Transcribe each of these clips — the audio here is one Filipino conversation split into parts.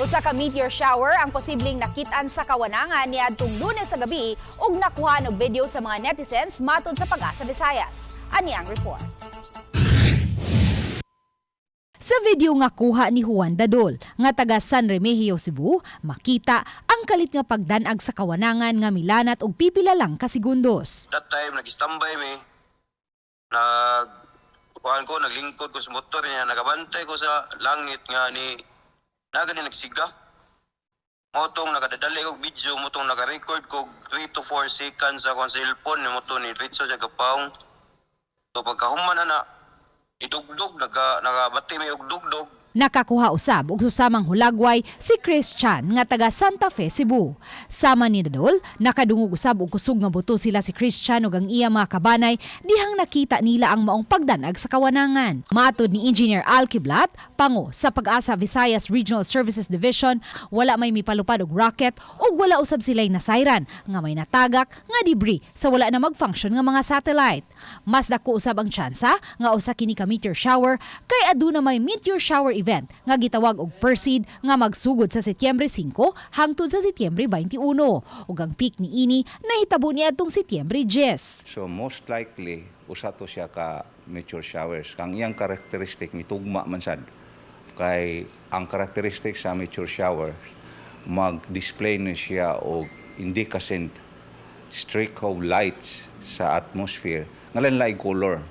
Usa ka meteor shower ang posibleng nakitaan sa kawanangan niadtong Lunes sa gabi ug nakuha og video sa mga netizens matod sa PAGASA Visayas. Ani ang report. Sa video nga kuha ni Juan Dadol, nga taga San Remegio Cebu, makita ang kalit nga pagdan-ag sa kawanangan nga milanat og pipila lang ka segundos. That time, nag-standby mi. Naglingkod ko sa motor niya, nagabantay ko sa langit nga ni nagsiga. Motong nakadadali ko video, motong naka-record ko 3 to 4 seconds sa akong cellphone, motong ni Ritso siya kapaong. So pagkahuman na idugdog, nakabati may ugdugdog. Nakakuha usab og susamang hulagway si Christian nga taga Santa Fe, Cebu. Sama ni Dadol, nakadungog usab og kusog nga buto sila si Christian ug ang iya mga kabanay dihang nakita nila ang maong pagdanag sa kawanangan. Matod ni Engineer Quiblat, panguo sa PAGASA Visayas Regional Services Division, wala may mipalupad og rocket ug wala usab sila'y nasayran nga may natagak nga debris sa wala na mag-function nga mga satellite. Mas dako usab ang tsansa nga usa kini ka meteor shower kay aduna may meteor shower event nga gitawag og perseid nga magsugod sa Setyembre 5 hangtod sa Setyembre 21 ug ang peak ni ini nahitabo niadtong Setyembre 10. So most likely usa to siya ka meteor showers. Kang iyang karakteristik mitugma man sad. Kay ang karakteristik sa meteor showers mag-display na siya og incandescent streak of lights sa atmosphere nga lain-laing color,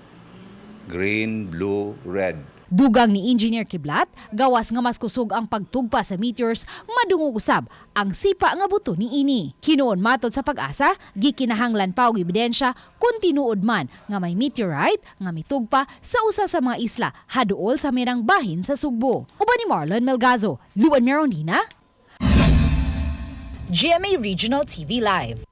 green, blue, red. Dugang ni Engineer Quiblat, gawas nga mas kusog ang pagtugpa sa meteors, madungog usab ang sipa nga buto ni ini. Hinuon matod sa PAGASA, gikinahanglan pa og ebidensya kung tinuod man nga may meteorite nga mitugpa sa usa sa mga isla haduol sa merang bahin sa Sugbo. Uban ni Marlon Melgazo, Luan Merondina, GMA Regional TV Live.